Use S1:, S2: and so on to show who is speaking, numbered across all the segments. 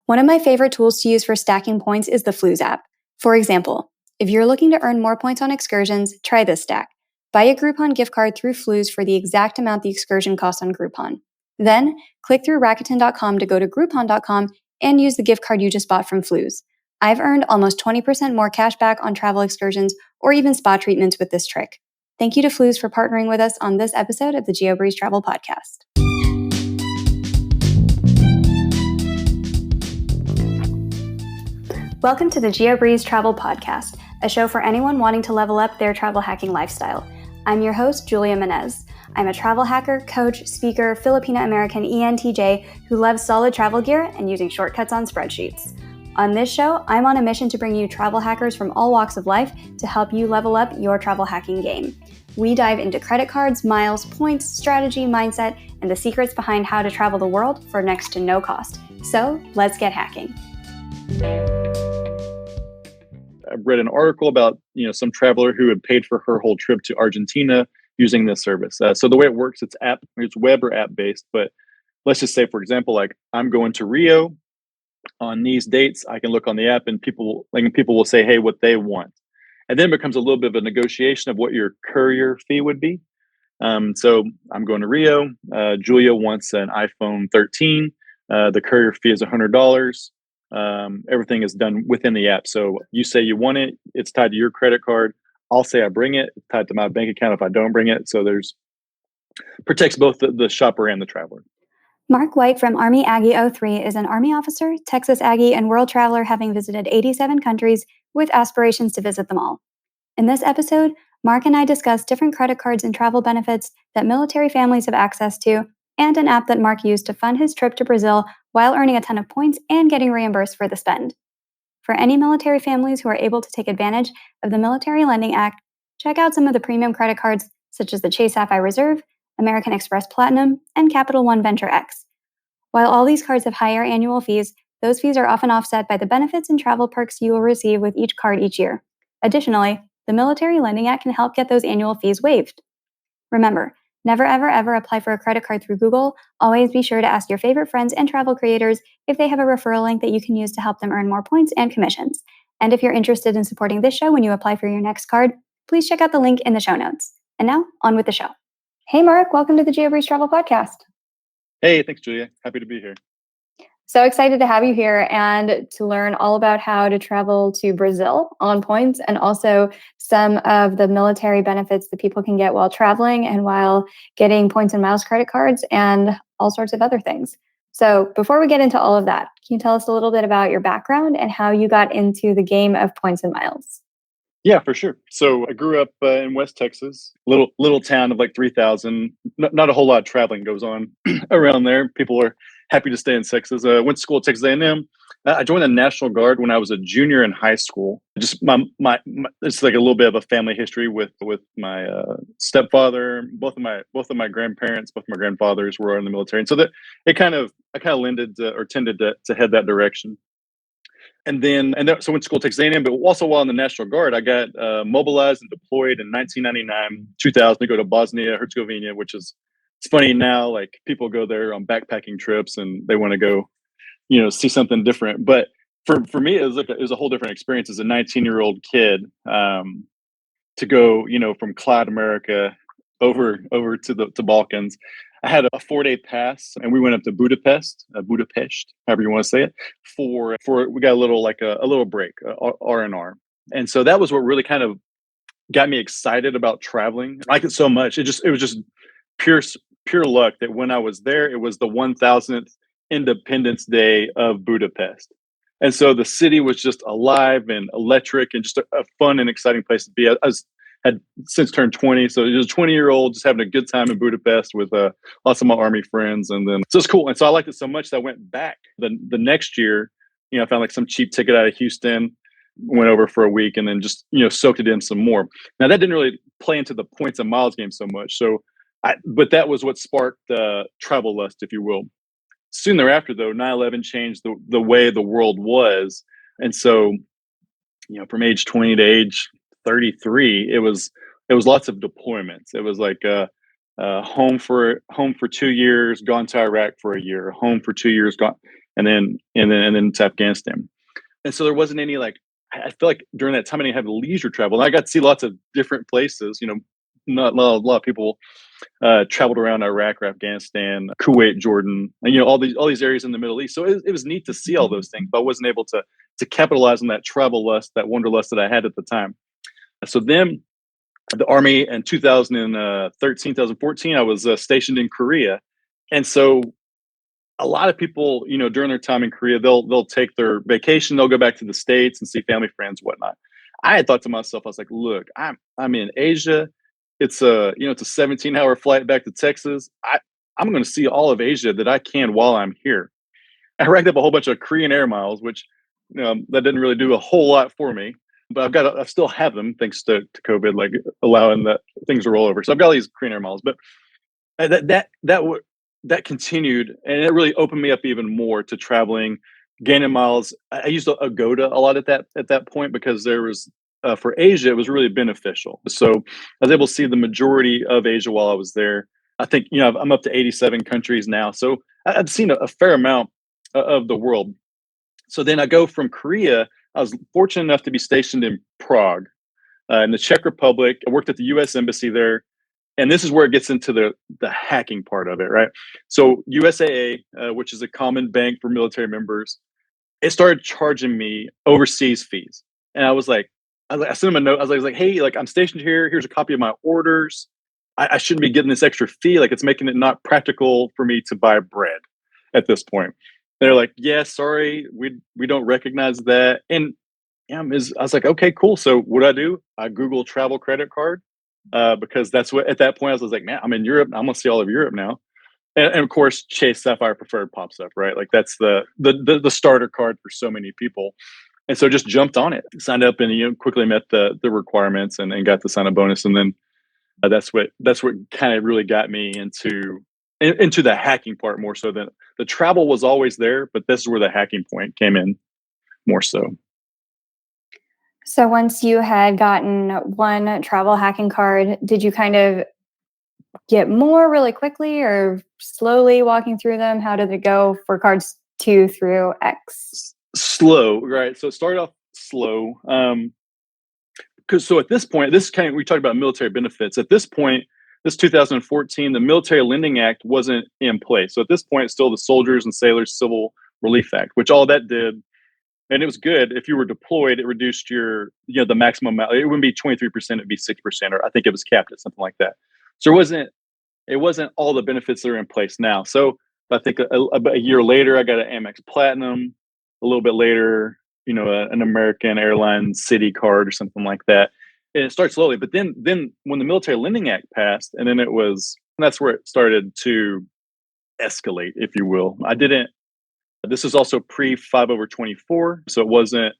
S1: One of my favorite tools to use for stacking points is the Flues app. For example, if you're looking to earn more points on excursions, try this stack. Buy a Groupon gift card through Flues for the exact amount the excursion costs on Groupon. Then, click through Rakuten.com to go to Groupon.com and use the gift card you just bought from Flues. I've earned almost 20% more cash back on travel excursions or even spa treatments with this trick. Thank you to Flues for partnering with us on this episode of the Geobreeze Travel Podcast. Welcome to the Geobreeze Travel Podcast, a show for anyone wanting to level up their travel hacking lifestyle. I'm your host, Julia Menez. I'm a travel hacker, coach, speaker, Filipino-American ENTJ who loves solid travel gear and using shortcuts on spreadsheets. On this show, I'm on a mission to bring you travel hackers from all walks of life to help you level up your travel hacking game. We dive into credit cards, miles, points, strategy, mindset, and the secrets behind how to travel the world for next to no cost. So, let's get hacking.
S2: I've read an article about some traveler who had paid for her whole trip to Argentina using this service. So the way it works, it's web or app based. But let's just say, for example, like I'm going to Rio on these dates. I can look on the app, and people will say, "Hey, what they want," and then it becomes a little bit of a negotiation of what your courier fee would be. So I'm going to Rio. Julia wants an iPhone 13. The courier fee is $100. Everything is done within the app. So you say you want it, it's tied to your credit card. I'll say I bring it, it's tied to my bank account if I don't bring it. So protects both the shopper and the traveler.
S1: Mark White from Army Aggie 03 is an Army officer, Texas Aggie, and world traveler having visited 87 countries with aspirations to visit them all. In this episode, Mark and I discuss different credit cards and travel benefits that military families have access to, and an app that Mark used to fund his trip to Brazil while earning a ton of points and getting reimbursed for the spend. For any military families who are able to take advantage of the Military Lending Act, check out some of the premium credit cards such as the Chase Sapphire Reserve, American Express Platinum, and Capital One Venture X. While all these cards have higher annual fees, those fees are often offset by the benefits and travel perks you will receive with each card each year. Additionally, the Military Lending Act can help get those annual fees waived. Remember, never ever ever apply for a credit card through Google. Always be sure to ask your favorite friends and travel creators if they have a referral link that you can use to help them earn more points and commissions. And if you're interested in supporting this show when you apply for your next card, please check out the link in the show notes. And now, on with the show. Hey Mark, welcome to the Geobreeze Travel Podcast.
S2: Hey, thanks Julia. Happy to be here.
S1: So excited to have you here and to learn all about how to travel to Brazil on points, and also some of the military benefits that people can get while traveling and while getting points and miles credit cards and all sorts of other things. So before we get into all of that, can you tell us a little bit about your background and how you got into the game of points and miles?
S2: Yeah, for sure. So I grew up in West Texas, little town of like 3,000. Not a whole lot of traveling goes on around there. People are happy to stay in Texas. Went to school at Texas A&M. I joined the National Guard when I was a junior in high school. Just my it's like a little bit of a family history with my stepfather. Both of my grandparents, both of my grandfathers were in the military, and so that I kind of tended to head that direction. So went to school at Texas A&M, but also while in the National Guard, I got mobilized and deployed in 1999, 2000 to go to Bosnia Herzegovina, which is, it's funny now, like people go there on backpacking trips and they want to go, see something different. But for me, it was a whole different experience as a 19-year-old kid to go, from Clyde, America, over to Balkans. I had a 4-day pass, and we went up to Budapest, however you want to say it. For we got a little break, R&R, and so that was what really kind of got me excited about traveling. I liked it so much. It was just pure luck that when I was there, it was the 1000th Independence Day of Budapest, and so the city was just alive and electric, and just a fun and exciting place to be. I had since turned 20, so it was a 20-year-old just having a good time in Budapest with lots of my Army friends, and then so it's cool. And so I liked it so much that I went back the next year. I found like some cheap ticket out of Houston, went over for a week, and then just soaked it in some more. Now that didn't really play into the points and miles game so much. But that was what sparked travel lust, if you will. Soon thereafter, though, 9/11 changed the way the world was, and so from age 20 to age 33, it was lots of deployments. It was like home for 2 years, gone to Iraq for a year, home for 2 years, gone. and then to Afghanistan. And so there wasn't any like I feel like during that time I didn't have leisure travel. And I got to see lots of different places. Not a lot of people traveled around Iraq or Afghanistan, Kuwait, Jordan, and all these areas in the Middle East. So it was neat to see all those things, but I wasn't able to capitalize on that travel lust, that wanderlust that I had at the time. So then the Army in 2013, 2014, I was stationed in Korea. And so a lot of people, during their time in Korea, they'll take their vacation, they'll go back to the States and see family, friends, whatnot. I had thought to myself, I was like, look, I'm in Asia. It's a 17-hour flight back to Texas. I'm going to see all of Asia that I can while I'm here. I racked up a whole bunch of Korean Air miles, which that didn't really do a whole lot for me. But I still have them thanks to COVID, like allowing that things to roll over. So I've got all these Korean Air miles, but that continued, and it really opened me up even more to traveling, gaining miles. I used Agoda a lot at that point because there was for Asia, it was really beneficial. So I was able to see the majority of Asia while I was there. I think I'm up to 87 countries now, so I've seen a fair amount of the world. So then I go from Korea. I was fortunate enough to be stationed in Prague, in the Czech Republic. I worked at the U.S. Embassy there. And this is where it gets into the hacking part of it, right? So USAA, which is a common bank for military members, it started charging me overseas fees. And I was like, I sent him a note. I was like, hey, like I'm stationed here. Here's a copy of my orders. I shouldn't be getting this extra fee. Like it's making it not practical for me to buy bread at this point. They're like, yeah, sorry, we don't recognize that. And I was like, okay, cool. So what I do? I Google travel credit card. Because that's what at that point I was like, man, I'm in Europe. I'm gonna see all of Europe now, and of course, Chase Sapphire Preferred pops up, right? Like that's the starter card for so many people, and so just jumped on it, signed up, and quickly met the requirements and got the sign up bonus, and then that's what kind of really got me into the hacking part more so than the travel was always there, but this is where the hacking point came in more so.
S1: So once you had gotten one travel hacking card, did you kind of get more really quickly or slowly walking through them? How did it go for cards 2 through X?
S2: Slow, right? So it started off slow. Because so at this point, we talked about military benefits. At this point, this 2014, the Military Lending Act wasn't in place. So at this point, it's still the Soldiers and Sailors Civil Relief Act, which all that did, and it was good. If you were deployed, it reduced the maximum amount. It wouldn't be 23%, it'd be 6%, or I think it was capped at something like that. So it wasn't all the benefits that are in place now. So I think about a year later, I got an Amex Platinum. A little bit later, an American Airlines City card or something like that. And it starts slowly, but then when the Military Lending Act passed, and then that's where it started to escalate, if you will. This is also pre 5/24, so it wasn't.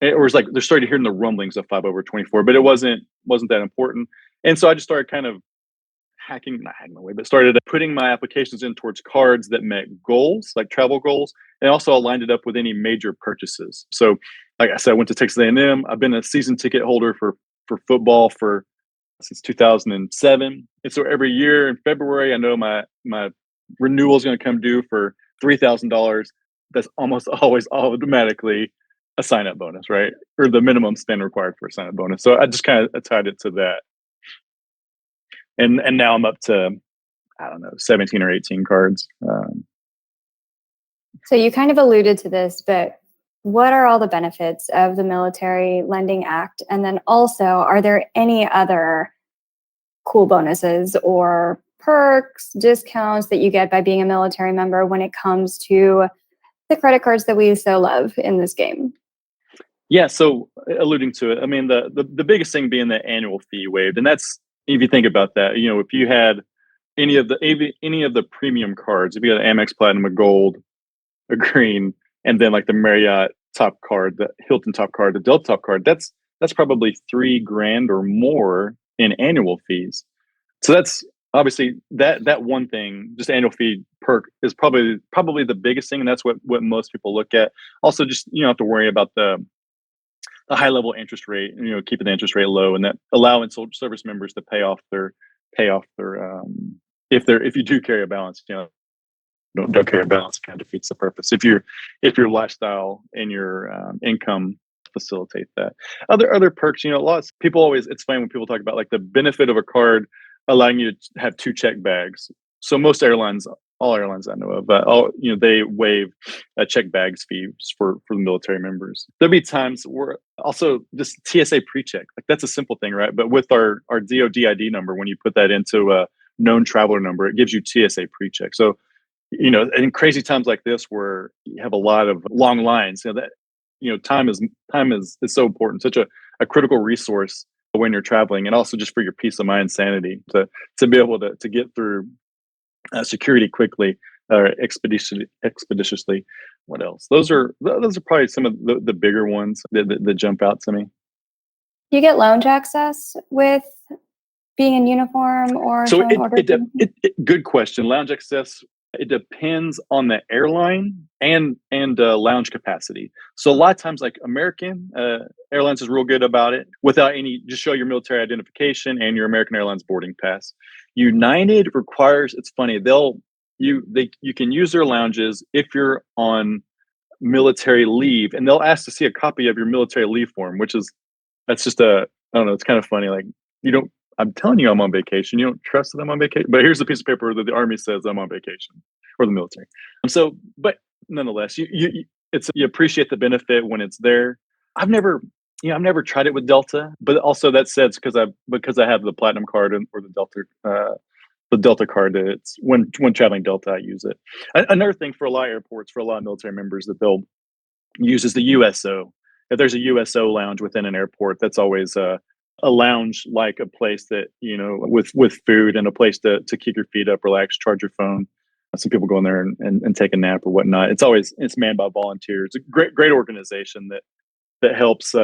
S2: It was like they started hearing the rumblings of 5/24, but it wasn't that important. And so I just started kind of not hacking my way, but started putting my applications in towards cards that met goals, like travel goals, and also aligned it up with any major purchases. So, like I said, I went to Texas A&M. I've been a season ticket holder for football since 2007, and so every year in February, I know my renewal is going to come due for $3,000. That's almost always automatically a sign up bonus, right? Or the minimum spend required for a sign up bonus. So I just kind of tied it to that. And now I'm up to, I don't know, 17 or 18 cards.
S1: So you kind of alluded to this, but what are all the benefits of the Military Lending Act? And then also, are there any other cool bonuses or perks, discounts that you get by being a military member when it comes to the credit cards that we so love in this game?
S2: Yeah, so alluding to it, I mean, the biggest thing being the annual fee waived. And that's, if you think about that, if you had any of the premium cards, if you had an Amex Platinum, a Gold, a Green, and then like the Marriott Top card, the Hilton Top card, the Delta Top card, that's probably $3,000 or more in annual fees. So that's obviously that one thing, just annual fee perk is probably the biggest thing, and that's what most people look at. Also, just you don't have to worry about the high level interest rate, keeping the interest rate low, and that allowing service members to pay off their if you do carry a balance, don't carry a balance, it kind of defeats the purpose. If your lifestyle and your income facilitate that. Other perks, lots people always. It's funny when people talk about like the benefit of a card allowing you to have two check bags. So most airlines, all airlines I know of, they waive a check bags fees for the military members. There'll be times where also just TSA pre-check, like that's a simple thing, right? But with our DoD ID number, when you put that into a known traveler number, it gives you TSA pre-check. So in crazy times like this where you have a lot of long lines, time is so important, such a critical resource when you're traveling, and also just for your peace of mind, sanity, to be able to get through security quickly or expeditiously. What else? Those are probably some of the bigger ones that jump out to me.
S1: You get lounge access with being in uniform or
S2: so
S1: showing orders?
S2: Good question. Lounge access, it depends on the airline and lounge capacity. So a lot of times, like American Airlines is real good about it without just show your military identification and your American Airlines boarding pass. United requires, it's funny, you can use their lounges if you're on military leave, and they'll ask to see a copy of your military leave form, that's just I don't know, it's kind of funny. Like, I'm telling you I'm on vacation. You don't trust that I'm on vacation, but here's a piece of paper that the Army says I'm on vacation, or the military. But nonetheless, you appreciate the benefit when it's there. I've never tried it with Delta, but also that said, because I have the Platinum card or the Delta card. That it's when traveling Delta, I use it. Another thing for a lot of airports, for a lot of military members, that they'll use is the USO. If there's a USO lounge within an airport, that's always a lounge, like a place that, with food and a place to keep your feet up, relax, charge your phone. Some people go in there and take a nap or whatnot. It's manned by volunteers. A great organization that helps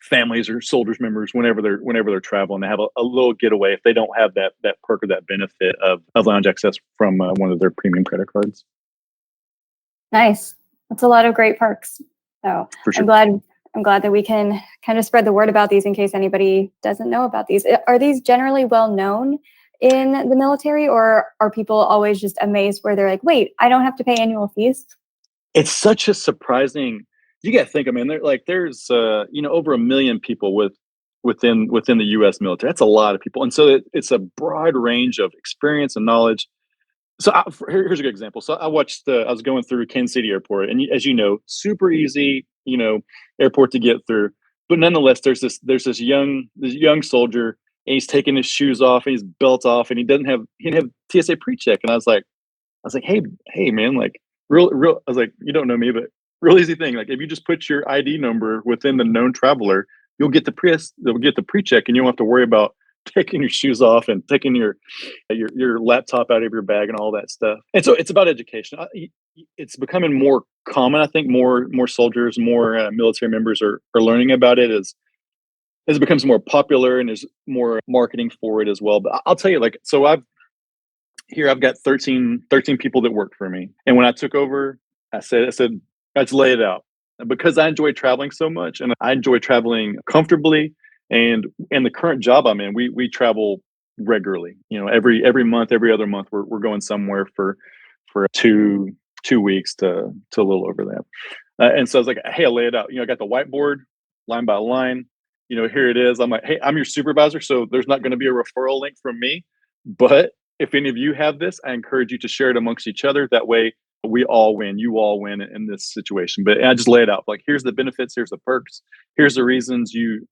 S2: families or soldiers members whenever they're traveling to have a little getaway if they don't have that perk or that benefit of lounge access from one of their premium credit cards.
S1: Nice. That's a lot of great perks. So
S2: for sure.
S1: I'm glad that we can kind of spread the word about these in case anybody doesn't know about these. Are these generally well known in the military, or are people always just amazed where they're like, wait, I don't have to pay annual fees?
S2: It's such a surprising, you got to think, there's over 1 million people within the U.S. military. That's a lot of people. And so it's a broad range of experience and knowledge. So here's a good example. So I was going through Kansas City Airport, and as you know, super easy, airport to get through. But nonetheless, there's this young soldier, and he's taking his shoes off and his belt off, and he didn't have TSA pre-check. And I was like, hey man, like real. I was like, you don't know me, but real easy thing. Like, if you just put your ID number within the known traveler, you'll get the pre-check, and you don't have to worry about taking your shoes off and taking your laptop out of your bag and all that stuff. And so it's about education. It's becoming more common. I think more soldiers, more military members are learning about it as it becomes more popular, and there's more marketing for it as well. But I'll tell you, so I've got 13 people that work for me. And when I took over, I said, let's lay it out. Because I enjoy traveling so much, and I enjoy traveling comfortably. And the current job I'm in, we travel regularly. Every month, every other month, we're going somewhere for 2 weeks to a little over that. And so I was like, hey, I lay it out. I got the whiteboard line by line. Here it is. I'm like, hey, I'm your supervisor, so there's not going to be a referral link from me. But if any of you have this, I encourage you to share it amongst each other. That way, we all win. You all win in this situation. But I just lay it out. Like, here's the benefits. Here's the perks. Here's the reasons you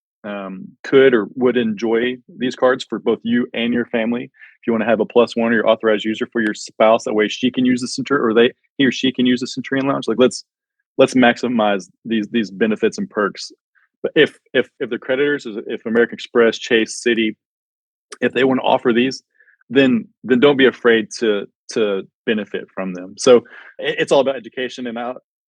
S2: could or would enjoy these cards for both you and your family. If you want to have a +1 or your authorized user for your spouse, that way she can use the Centurion, or he or she can use the Centurion Lounge. Like, let's maximize these benefits and perks. But if the creditors, if American Express, Chase, Citi, if they want to offer these, then don't be afraid to benefit from them. So it's all about education. And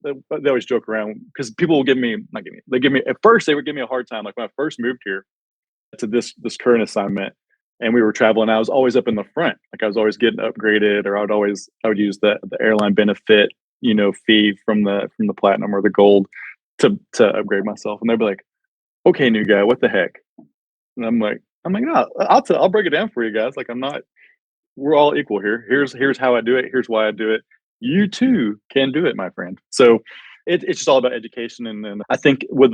S2: they always joke around, because people will at first they would give me a hard time. Like, when I first moved here to this current assignment, and we were traveling, I was always up in the front. Like, I was always getting upgraded, or I would use the airline benefit, fee from the platinum or the gold to upgrade myself. And they'd be like, okay, new guy, what the heck? And I'm like, no, I'll break it down for you guys. Like, we're all equal here. Here's how I do it. Here's why I do it. You too can do it, my friend. So it's just all about education. And I think with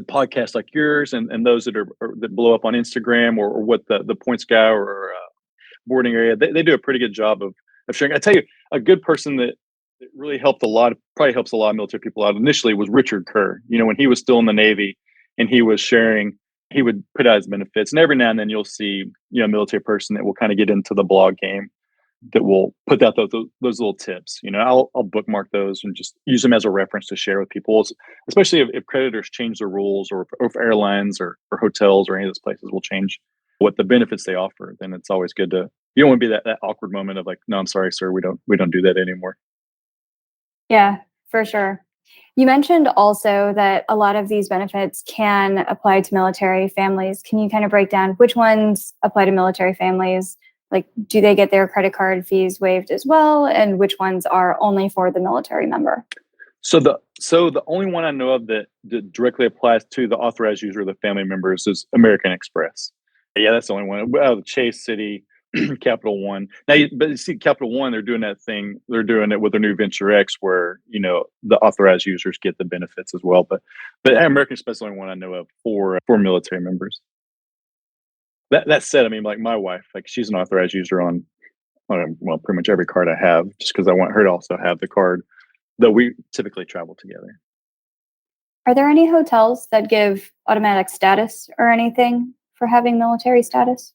S2: podcasts like yours and those that that blow up on Instagram or what the Points Guy or boarding area, they do a pretty good job of sharing. I tell you, a good person that really helped a lot, probably helps a lot of military people out initially was Richard Kerr. When he was still in the Navy and he was sharing, he would put out his benefits. And every now and then you'll see, a military person that will kind of get into the blog game that will put out those little tips. I'll bookmark those and just use them as a reference to share with people, especially if creditors change the rules or if airlines or hotels or any of those places will change what the benefits they offer. Then it's always good to, you don't want to be that awkward moment of like, no, I'm sorry, sir, we don't do that anymore.
S1: Yeah, for sure. You mentioned also that a lot of these benefits can apply to military families. Can you kind of break down which ones apply to military families? Like, do they get their credit card fees waived as well? And which ones are only for the military member?
S2: So the only one I know of that directly applies to the authorized user of the family members is American Express. Yeah, that's the only one. The Chase City, Capital One. But you see, Capital One, they're doing that thing. They're doing it with their new Venture X, where the authorized users get the benefits as well. But American Express is the only one I know of for military members. That said, I mean, like my wife, like she's an authorized user on well, pretty much every card I have, just because I want her to also have the card that we typically travel together.
S1: Are there any hotels that give automatic status or anything for having military status?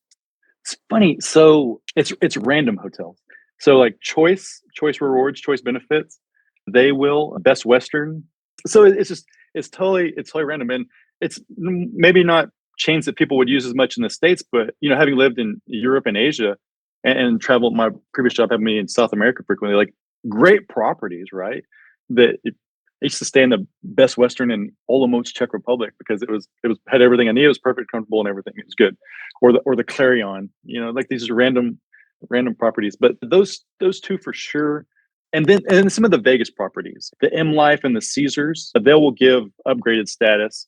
S2: It's funny. So it's random hotels. So like Choice Rewards, Choice Benefits, they will Best Western. So it's totally random, and it's maybe not chains that people would use as much in the States, but having lived in Europe and Asia and traveled, my previous job had me in South America frequently, like great properties, right? I used to stay in the Best Western in Olomouc, Czech Republic, because it was had everything I needed. It was perfect, comfortable, and everything. It was good. Or the Clarion, like these random properties. But those two for sure. And then some of the Vegas properties, the M Life and the Caesars, they will give upgraded status.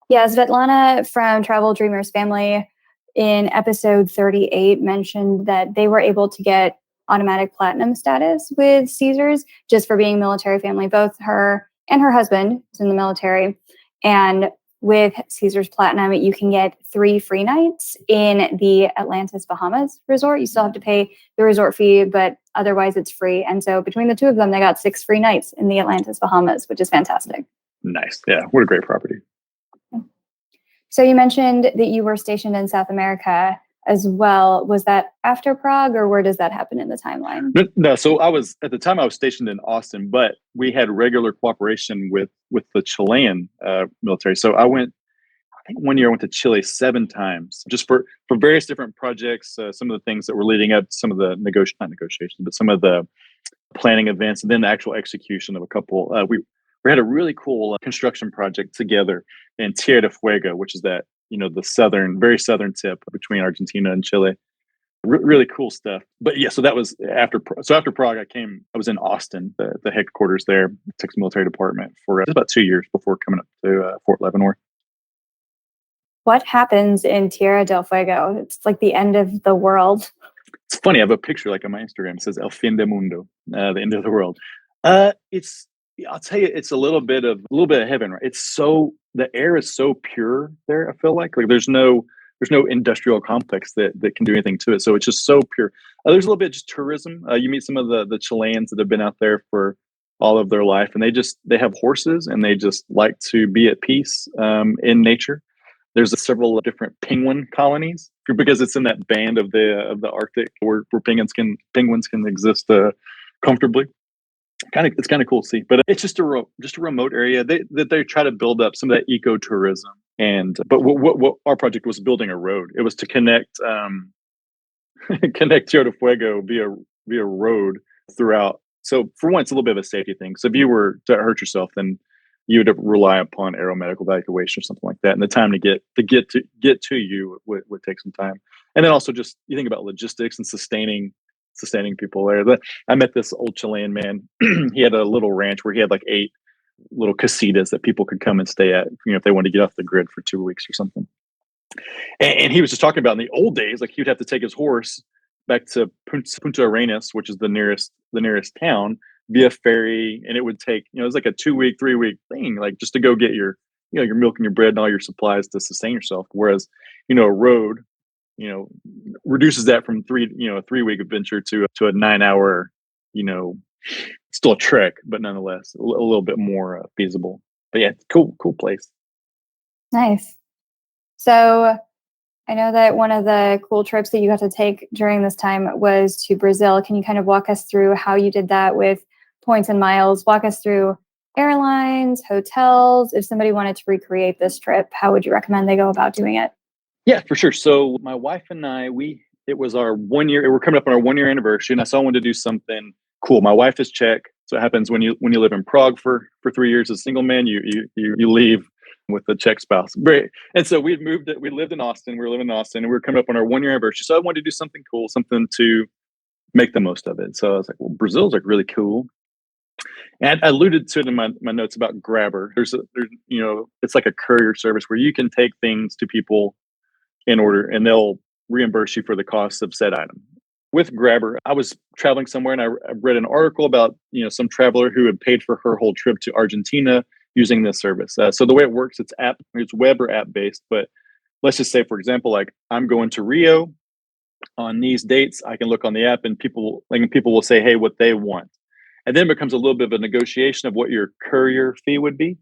S1: Yeah, Svetlana from Travel Dreamers Family in episode 38 mentioned that they were able to get automatic platinum status with Caesars just for being military family. Both her and her husband is in the military. And with Caesars Platinum, you can get 3 free nights in the Atlantis Bahamas resort. You still have to pay the resort fee, but otherwise it's free. And so between the two of them, they got 6 free nights in the Atlantis Bahamas, which is fantastic.
S2: Nice. Yeah, what a great property.
S1: So you mentioned that you were stationed in South America as well. Was that after Prague, or where does that happen in the timeline?
S2: No, so at the time I was stationed in Austin, but we had regular cooperation with the Chilean military. So I think one year I went to Chile 7 times, just for various different projects. Some of the things that were leading up to some of the not negotiations, but some of the planning events, and then the actual execution of a couple. We had a really cool construction project together in Tierra del Fuego, which is that the very southern tip between Argentina and Chile. Really cool stuff. But yeah, so that was after. So after Prague, I was in Austin, the headquarters there, Texas Military Department, for about 2 years before coming up to Fort Leavenworth.
S1: What happens in Tierra del Fuego? It's like the end of the world.
S2: It's funny. I have a picture like on my Instagram. It says "El fin del mundo," the end of the world. I'll tell you, it's a little bit of heaven, right? The air is so pure there. I feel like there's no industrial complex that can do anything to it. So it's just so pure. There's a little bit just tourism. You meet some of the Chileans that have been out there for all of their life, and they have horses, and they just like to be at peace in nature. There's several different penguin colonies because it's in that band of the Arctic where penguins can exist comfortably. It's kind of cool to see, but it's just a remote area that they try to build up some of that ecotourism. But what our project was building a road. It was to connect Tierra del Fuego via road throughout. So for one, it's a little bit of a safety thing. So if you were to hurt yourself, then you would rely upon aeromedical evacuation or something like that, and the time to get to you would take some time. And then also just you think about logistics and sustaining people there. I met this old Chilean man. He had a little ranch where he had like 8 little casitas that people could come and stay at, if they wanted to get off the grid for 2 weeks or something. And he was just talking about in the old days, like he would have to take his horse back to Punta Arenas, which is the nearest town, via ferry, and it would take it was like a 2 week, 3 week thing, like just to go get your milk and your bread and all your supplies to sustain yourself. Whereas a road you know reduces that from a 3 week adventure to a 9 hour you know still a trek, but nonetheless a little bit more feasible. But yeah, cool place.
S1: Nice. So I know that one of the cool trips that you got to take during this time was to Brazil. Can you kind of walk us through how you did that with points and miles? Walk us through airlines, hotels. If somebody wanted to recreate this trip, how would you recommend they go about doing it?
S2: Yeah, for sure. So my wife and I, it was our 1 year. We're coming up on our 1 year anniversary, and I saw I wanted to do something cool. My wife is Czech, so it happens when you live in Prague for 3 years as a single man, you leave with a Czech spouse. Great. And so we moved. We lived in Austin. We were living in Austin, and we were coming up on our 1 year anniversary. So I wanted to do something cool, something to make the most of it. So I was like, well, Brazil's like really cool. And I alluded to it in my notes about Grabber. It's like a courier service where you can take things to people in order, and they'll reimburse you for the cost of said item. With Grabber, I was traveling somewhere, and I read an article about some traveler who had paid for her whole trip to Argentina using this service. So the way it works, it's web or app based. But let's just say, for example, like I'm going to Rio on these dates. I can look on the app, and people will say, hey, what they want, and then it becomes a little bit of a negotiation of what your courier fee would be.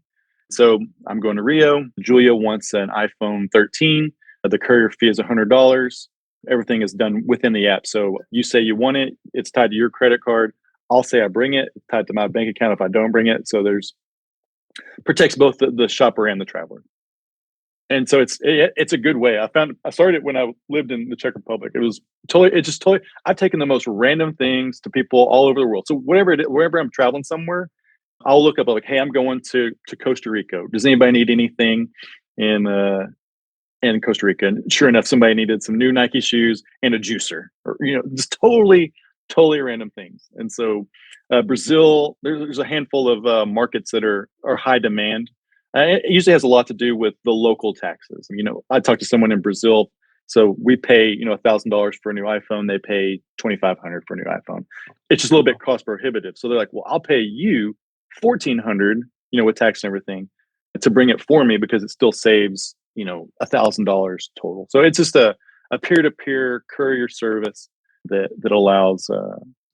S2: So I'm going to Rio. Julia wants an iPhone 13. The courier fee is $100. Everything is done within the app. So you say you want it, it's tied to your credit card. I'll say I bring it, it's tied to my bank account if I don't bring it. So protects both the shopper and the traveler. And so it's a good way. I started it when I lived in the Czech Republic. I've taken the most random things to people all over the world. So wherever I'm traveling somewhere, I'll look up like, hey, I'm going to Costa Rica. Does anybody need anything in Costa Rica? And sure enough, somebody needed some new Nike shoes and a juicer, or just totally random things. And so Brazil, there's a handful of markets that are high demand. It usually has a lot to do with the local taxes. I talked to someone in Brazil, so we pay $1,000 for a new iPhone. They pay $2,500 for a new iPhone. It's just a little bit cost prohibitive. So they're like, well, I'll pay you $1,400, with tax and everything, to bring it for me, because it still saves $1,000 total. So it's just a peer-to-peer courier service that allows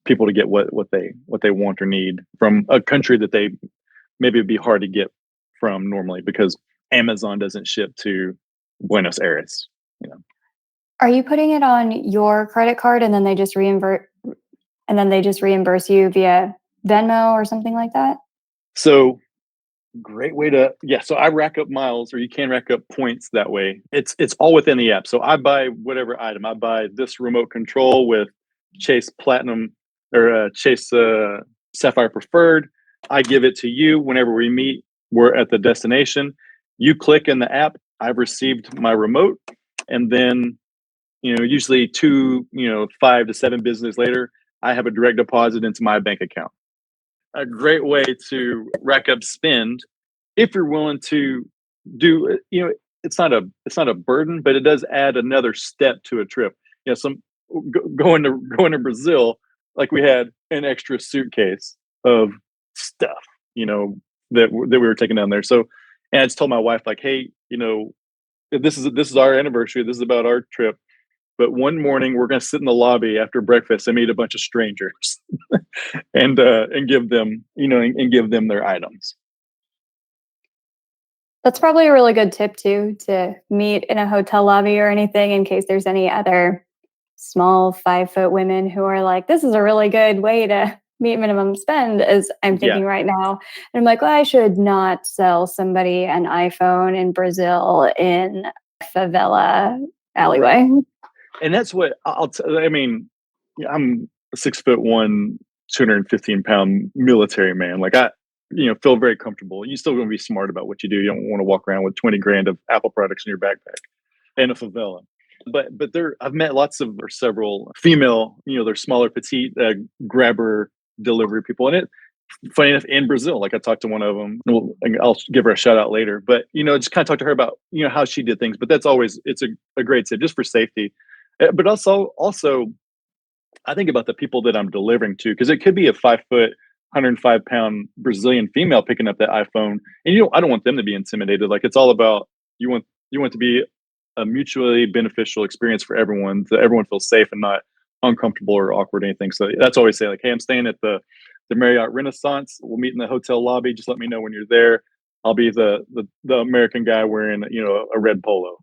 S2: people to get what they want or need from a country that they maybe it'd be hard to get from normally, because Amazon doesn't ship to Buenos Aires.
S1: Are you putting it on your credit card and then they just reimburse you via Venmo or something like that?
S2: So great way to, yeah. So I rack up miles, or you can rack up points that way. It's all within the app. So I buy whatever item. I buy this remote control with Chase Platinum or Chase Sapphire Preferred. I give it to you whenever we meet. We're at the destination. You click in the app. I've received my remote, and then usually 5 to 7 business later, I have a direct deposit into my bank account. A great way to rack up spend if you're willing to do. It's not a burden, but it does add another step to a trip. Going to Brazil, like we had an extra suitcase of stuff, that we were taking down there. So, and I just told my wife, like, hey, this is our anniversary. This is about our trip. But one morning we're going to sit in the lobby after breakfast and meet a bunch of strangers, and give them their items.
S1: That's probably a really good tip too, to meet in a hotel lobby or anything, in case there's any other small 5-foot women who are like, this is a really good way to meet minimum spend, as I'm thinking right now. And I'm like, well, I should not sell somebody an iPhone in Brazil in favela alleyway.
S2: And that's what I'm a 6'1", 215-pound military man. Like I, feel very comfortable. You're still going to be smart about what you do. You don't want to walk around with 20 grand of Apple products in your backpack in a favela. But I've met several female, they're smaller, petite grabber delivery people. And funny enough, in Brazil, like I talked to one of them. I'll give her a shout out later. But just kind of talk to her about how she did things. But it's a great tip just for safety. But also I think about the people that I'm delivering to because it could be a 5 foot, 105 pound Brazilian female picking up that iPhone, and I don't want them to be intimidated. Like it's all about you want to be a mutually beneficial experience for everyone, so everyone feels safe and not uncomfortable or awkward or anything. So that's always say like, hey, I'm staying at the Marriott Renaissance. We'll meet in the hotel lobby. Just let me know when you're there. I'll be the American guy wearing a red polo.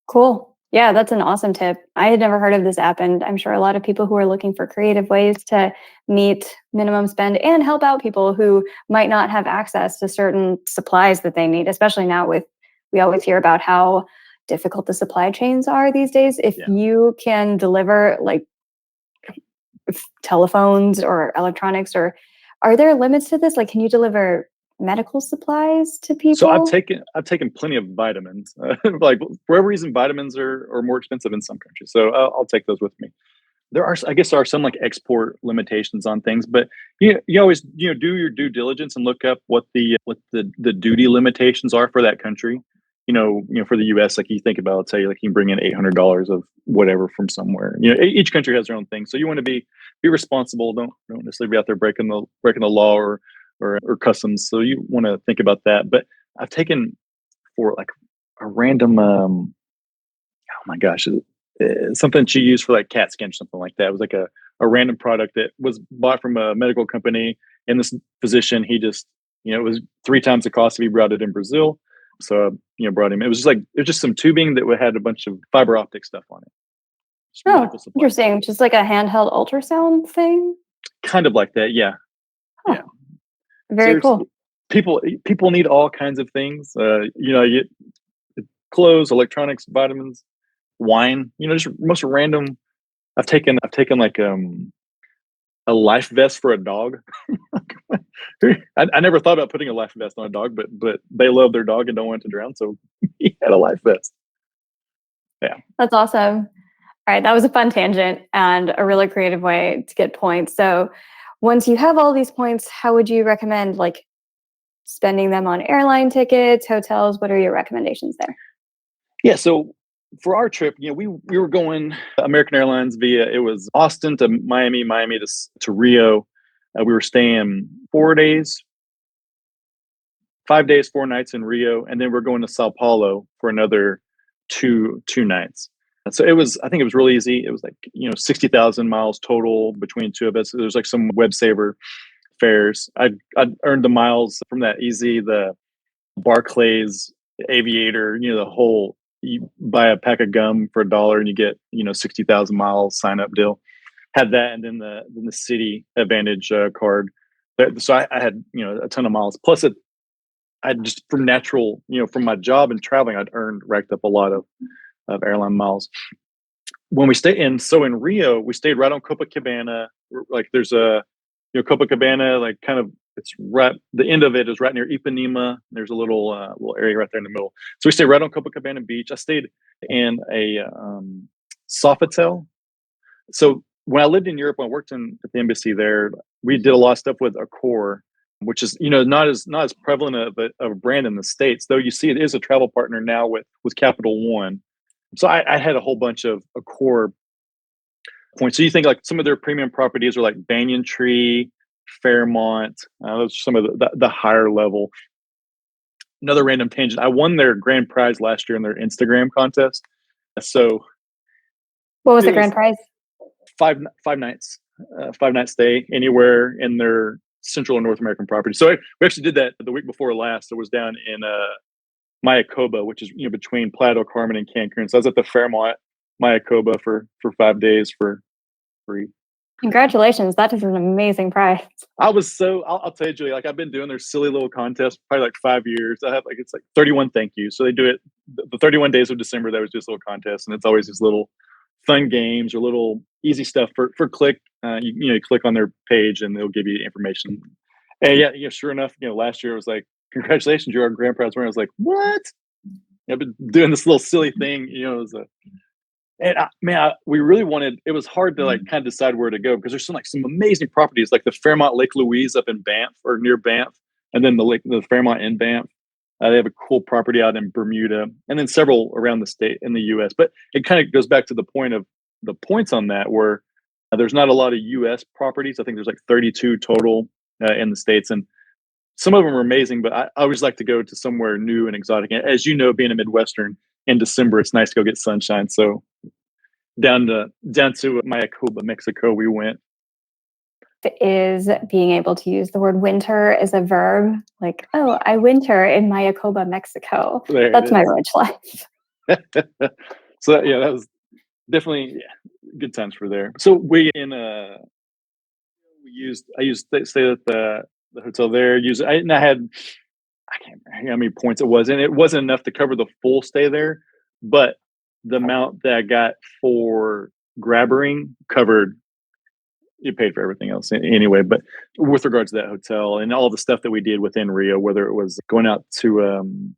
S1: Cool. Yeah, that's an awesome tip. I had never heard of this app, and I'm sure a lot of people who are looking for creative ways to meet minimum spend and help out people who might not have access to certain supplies that they need, especially now we always hear about how difficult the supply chains are these days. If you can deliver like telephones or electronics, or are there limits to this? Like, can you deliver medical supplies to people?
S2: So I've taken plenty of vitamins. Like for whatever reason, vitamins are more expensive in some countries, so I'll take those with me. I guess there are some like export limitations on things, but you always do your due diligence and look up what the duty limitations are for that country. For the U.S., like you think about, let's say like you can bring in $800 of whatever from somewhere. Each country has their own thing, so you want to be responsible. Don't necessarily be out there breaking the law or customs. So you want to think about that. But I've taken for like a random, oh my gosh, something she used for like CAT scan or something like that. It was like a random product that was bought from a medical company. And this physician, he just, it was 3 times the cost if he brought it in Brazil. So, brought him. It was just some tubing that had a bunch of fiber optic stuff on it.
S1: Oh, interesting. Just like a handheld ultrasound thing?
S2: Kind of like that, yeah.
S1: Huh.
S2: Yeah.
S1: Very cool.
S2: People need all kinds of things. You get clothes, electronics, vitamins, wine. Just most random. I've taken like a life vest for a dog. I never thought about putting a life vest on a dog, but they love their dog and don't want it to drown, so he had a life vest. Yeah,
S1: that's awesome. All right, that was a fun tangent and a really creative way to get points. So once you have all these points, how would you recommend like spending them on airline tickets, hotels? What are your recommendations there?
S2: Yeah, so for our trip, we were going American Airlines it was Austin to Miami, Miami to Rio. We were staying 4 days, 5 days, 4 nights in Rio, and then we're going to Sao Paulo for another two nights. And so I think it was really easy. It was like 60,000 miles total between two of us. There's like some web saver fares. I'd earned the miles from that easy, the Barclays Aviator, the whole, you buy a pack of gum for $1 and you get 60,000 miles sign up deal. Had that, and then the City Advantage card. So I had a ton of miles. Plus I just from from my job and traveling, I'd racked up a lot of airline miles. When we stayed in Rio, we stayed right on Copacabana. Like there's a Copacabana, like kind of, it's right, the end of it is right near Ipanema. There's a little area right there in the middle. So we stayed right on Copacabana Beach. I stayed in a Sofitel. So when I lived in Europe, when I worked at the embassy there, we did a lot of stuff with Accor, which is not as prevalent of a brand in the States, though you see it is a travel partner now with Capital One. So I had a whole bunch of Accor points. So you think like some of their premium properties are like Banyan Tree, Fairmont. Those are some of the higher level. Another random tangent. I won their grand prize last year in their Instagram contest. So
S1: what was the grand prize?
S2: 5 nights, 5 night stay anywhere in their Central and North American property. So we actually did that the week before last. It was down in Mayakoba, which is between Playa del Carmen and Cancun. So I was at the Fairmont Mayakoba for 5 days for free.
S1: Congratulations. That is an amazing prize.
S2: I'll tell you, Julie, like I've been doing their silly little contest probably like 5 years. I have it's like 31 thank yous. So they do it the 31 days of December. There was just a little contest, and it's always these little fun games or little easy stuff for click. You click on their page and they'll give you information. And yeah, sure enough, last year it was like, congratulations, you're our grand prize winner. I was like, what? I've been doing this little silly thing, it was we really wanted. It was hard to like kind of decide where to go because there's some amazing properties like the Fairmont Lake Louise up in Banff or near Banff, and then the Fairmont in Banff. They have a cool property out in Bermuda, and then several around the state in the U.S. But it kind of goes back to the point of the points on that were there's not a lot of U.S. properties. I think there's like 32 total in the States, and some of them are amazing. But I always like to go to somewhere new and exotic. And as you know, being a Midwestern, in December it's nice to go get sunshine. So down to Mayakoba, Mexico, we went.
S1: Is being able to use the word winter as a verb, like, oh, I winter in Mayakoba, Mexico.
S2: There
S1: That's
S2: it
S1: my
S2: is.
S1: rich life.
S2: So yeah, that was definitely good times for there. So I used stay at the hotel there. And I can't remember how many points it was, and it wasn't enough to cover the full stay there, but the amount that I got for grabbering covered. You paid for everything else anyway. But with regards to that hotel and all the stuff that we did within Rio, whether it was going out to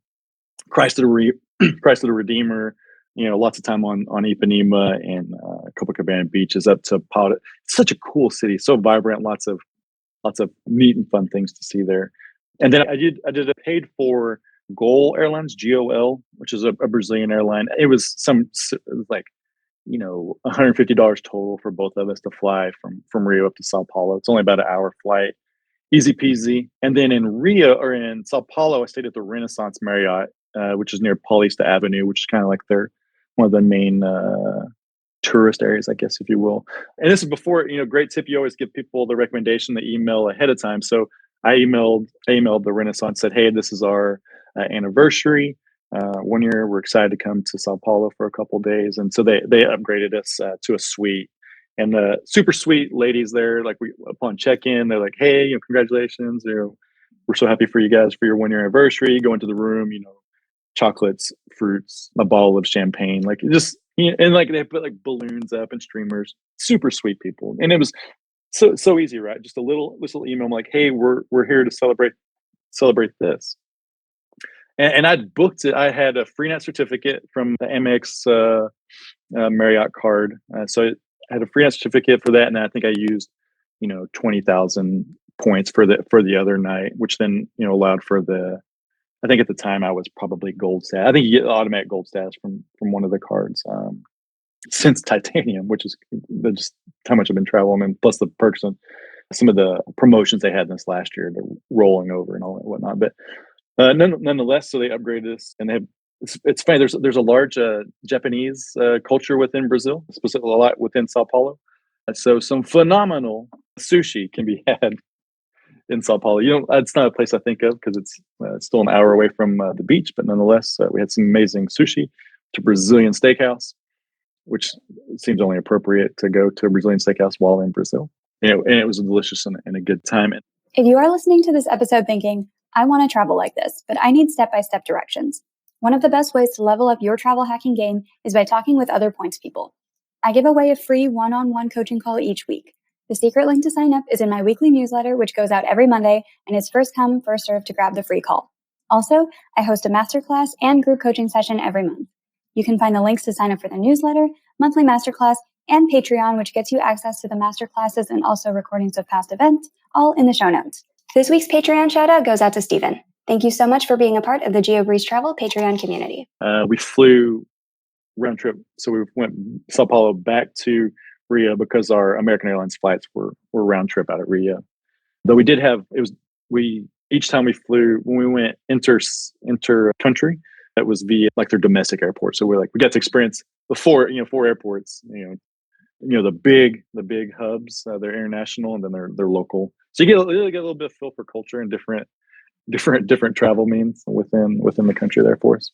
S2: Christ of the Redeemer, lots of time on Ipanema and Copacabana beaches up to Powder. It's such a cool city, so vibrant, lots of neat and fun things to see there. And then I did a paid for GOL Airlines, GOL, which is a Brazilian airline. It was like $150 total for both of us to fly from Rio up to Sao Paulo. It's only about an hour flight, easy peasy. And then in Rio or in Sao Paulo, I stayed at the Renaissance Marriott, which is near Paulista Avenue, which is kind of like one of the main tourist areas, I guess, if you will. And this is before, great tip. You always give people the recommendation to email ahead of time. So I emailed the Renaissance, said, hey, this is our anniversary. 1 year, we're excited to come to Sao Paulo for a couple of days. And so they upgraded us to a suite. And the super sweet ladies there, like upon check-in, they're like, hey, congratulations. We're so happy for you guys for your 1 year anniversary. Go into the room, chocolates, fruits, a bottle of champagne, like just, and like they put like balloons up and streamers. Super sweet people. And it was so easy, right? Just a little email. I'm like, hey, we're here to celebrate this. And I'd booked it. I had a free night certificate from the Amex Marriott card. So I had a free night certificate for that. And I think I used, 20,000 points for the other night, which then, allowed for I think at the time I was probably gold status. I think you get automatic gold status from one of the cards since titanium, which is just how much I've been traveling, and plus the perks and some of the promotions they had this last year, they're rolling over and all that whatnot. But nonetheless, so they upgraded us, and it's funny. There's a large Japanese culture within Brazil, specifically a lot within Sao Paulo. So some phenomenal sushi can be had in Sao Paulo. It's not a place I think of because it's still an hour away from the beach, but nonetheless, we had some amazing sushi to Brazilian steakhouse, which seems only appropriate to go to a Brazilian steakhouse while in Brazil. And it was delicious and a good time.
S1: If you are listening to this episode thinking, I want to travel like this, but I need step-by-step directions, one of the best ways to level up your travel hacking game is by talking with other points people. I give away a free one-on-one coaching call each week. The secret link to sign up is in my weekly newsletter, which goes out every Monday, and it's first come, first served to grab the free call. Also, I host a masterclass and group coaching session every month. You can find the links to sign up for the newsletter, monthly masterclass, and Patreon, which gets you access to the masterclasses and also recordings of past events, all in the show notes. This week's Patreon shout out goes out to Steven. Thank you so much for being a part of the Geobreeze Travel Patreon community.
S2: We flew round trip. So we went Sao Paulo back to Rio because our American Airlines flights were round trip out of Rio. Though we did have, each time we flew, when we went inter country, that was via like their domestic airport. So we got to experience the four airports, the big hubs, they're international, and then they're local. So you get a little bit of feel for culture and different travel means within the country there for us.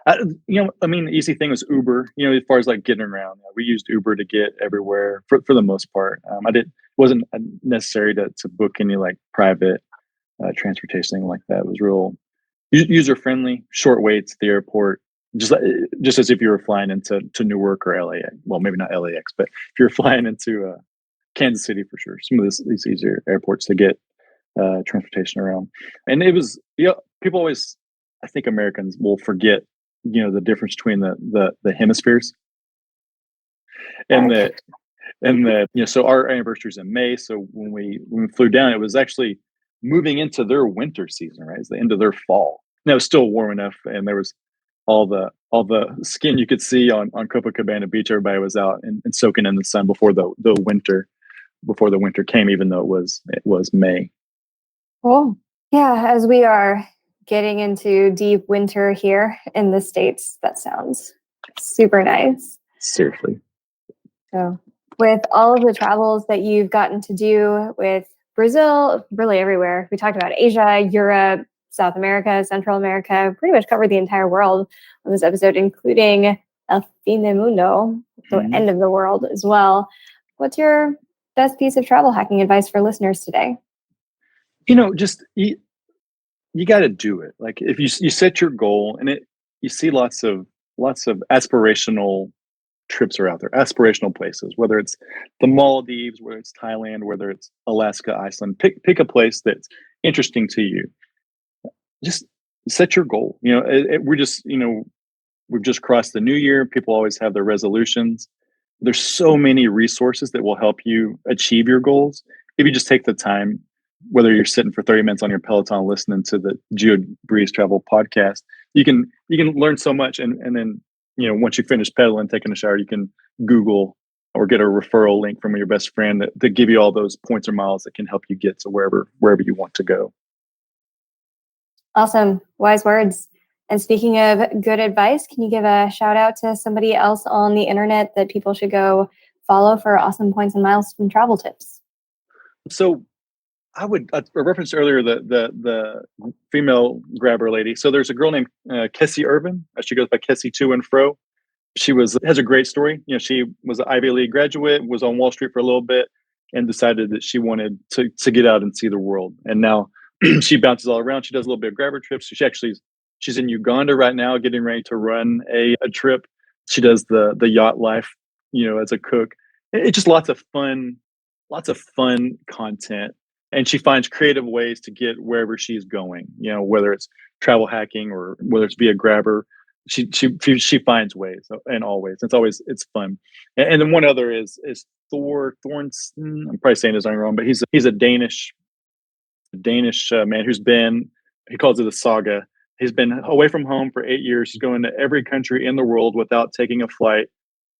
S2: The easy thing was Uber. As far as like getting around, we used Uber to get everywhere for the most part. Wasn't necessary to book any like private transportation like that. It was real user friendly, short waits at the airport. Just as if you were flying into Newark or LAX. Well, maybe not LAX, but if you're flying into Kansas City for sure. Some of these easier airports to get transportation around. And it was, people always, I think Americans will forget, the difference between the hemispheres. And so our anniversary is in May. So when we flew down, it was actually moving into their winter season, right? It's the end of their fall. And it was still warm enough, and there was all the skin you could see on Copacabana Beach. Everybody was out and soaking in the sun before the winter came, even though it was May.
S1: Cool. Yeah, as we are getting into deep winter here in the States, that sounds super nice.
S2: Seriously.
S1: So, with all of the travels that you've gotten to do with Brazil, really everywhere, we talked about Asia, Europe, South America, Central America, pretty much covered the entire world on this episode, including El Fin del Mundo, the end of the world as well. What's your best piece of travel hacking advice for listeners today?
S2: Just you got to do it. Like if you set your goal, and you see lots of aspirational trips are out there, aspirational places, whether it's the Maldives, whether it's Thailand, whether it's Alaska, Iceland. Pick a place that's interesting to you. Just set your goal. We've just crossed the new year. People always have their resolutions. There's so many resources that will help you achieve your goals if you just take the time. Whether you're sitting for 30 minutes on your Peloton listening to the Geobreeze travel podcast, you can learn so much, and then once you finish pedaling, taking a shower, you can Google or get a referral link from your best friend that give you all those points or miles that can help you get to wherever you want to go.
S1: Awesome. Wise words. And speaking of good advice, can you give a shout out to somebody else on the internet that people should go follow for awesome points and miles from travel tips?
S2: So I referenced earlier the female grabber lady. So there's a girl named Kessie Irvin. She goes by Kessie to and fro. She has a great story. She was an Ivy League graduate, was on Wall Street for a little bit, and decided that she wanted to get out and see the world. And now she bounces all around. She does a little bit of grabber trips. She's in Uganda right now, getting ready to run a trip. She does the yacht life, as a cook. It's just lots of fun content. And she finds creative ways to get wherever she's going, whether it's travel hacking or whether it's via grabber. She finds ways, and it's fun. And then one other is Thor Thornson. I'm probably saying his name wrong, but he's a Danish man he calls it a saga. He's been away from home for 8 years. He's going to every country in the world without taking a flight,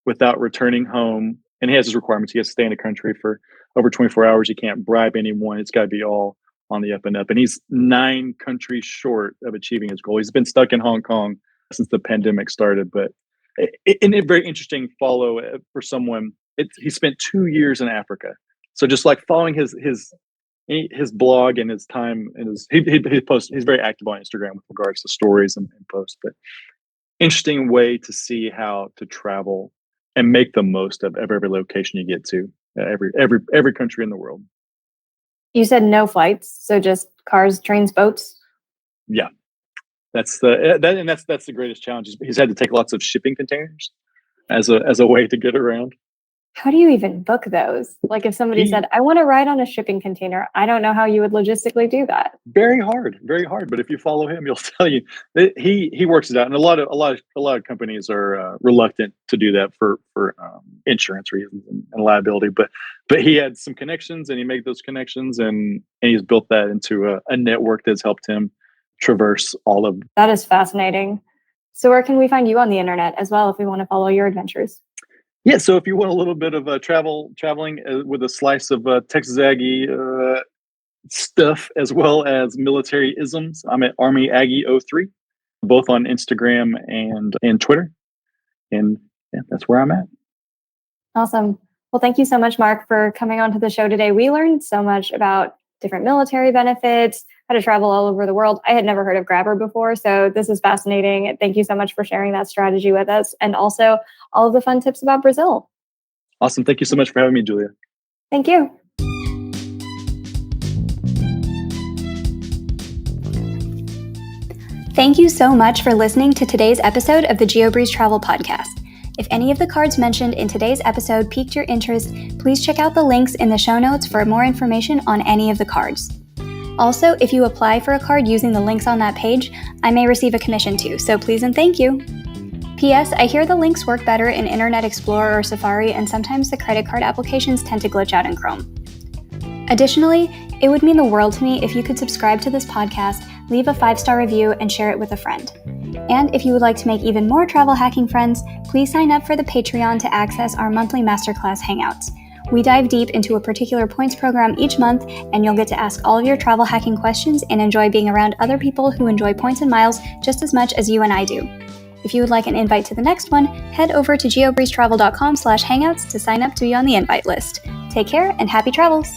S2: without returning home. And he has his requirements. He has to stay in the country for over 24 hours. He can't bribe anyone. It's got to be all on the up and up. And he's 9 countries short of achieving his goal. He's been stuck in Hong Kong since the pandemic started. But a very interesting follow for someone. He spent 2 years in Africa. So just like following his blog and his time and he posts. He's very active on Instagram with regards to stories and posts. But interesting way to see how to travel and make the most of every location you get to, every country in the world.
S1: You said no flights, so just cars, trains, boats.
S2: Yeah, that's the greatest challenge. He's had to take lots of shipping containers as a way to get around.
S1: How do you even book those? Like if somebody said, I want to ride on a shipping container, I don't know how you would logistically do that.
S2: Very hard. But if you follow him, he'll tell you that he works it out. And a lot of companies are reluctant to do that for insurance reasons and liability. But he had some connections, and he made those connections, and he's built that into a network that's helped him traverse all of.
S1: That is fascinating. So where can we find you on the internet as well if we want to follow your adventures?
S2: Yeah, so if you want a little bit of traveling with a slice of Texas Aggie stuff as well as military isms, I'm at Army Aggie 03, both on Instagram and Twitter, and yeah, that's where I'm at.
S1: Awesome. Well, thank you so much, Mark, for coming on to the show today. We learned so much about different military benefits, how to travel all over the world. I had never heard of Grabber before, so this is fascinating. Thank you so much for sharing that strategy with us, and also all of the fun tips about Brazil.
S2: Awesome. Thank you so much for having me, Julia.
S1: Thank you. Thank you so much for listening to today's episode of the Geobreeze Travel Podcast. If any of the cards mentioned in today's episode piqued your interest, please check out the links in the show notes for more information on any of the cards. Also, if you apply for a card using the links on that page, I may receive a commission too, so please and thank you. P.S. I hear the links work better in Internet Explorer or Safari, and sometimes the credit card applications tend to glitch out in Chrome. Additionally, It would mean the world to me if you could subscribe to this podcast, leave a 5-star review, and share it with a friend. And if you would like to make even more travel hacking friends, please sign up for the Patreon to access our monthly masterclass hangouts. We dive deep into a particular points program each month, and you'll get to ask all of your travel hacking questions and enjoy being around other people who enjoy points and miles just as much as you and I do. If you would like an invite to the next one, head over to geobreezetravel.com/hangouts to sign up to be on the invite list. Take care and happy travels!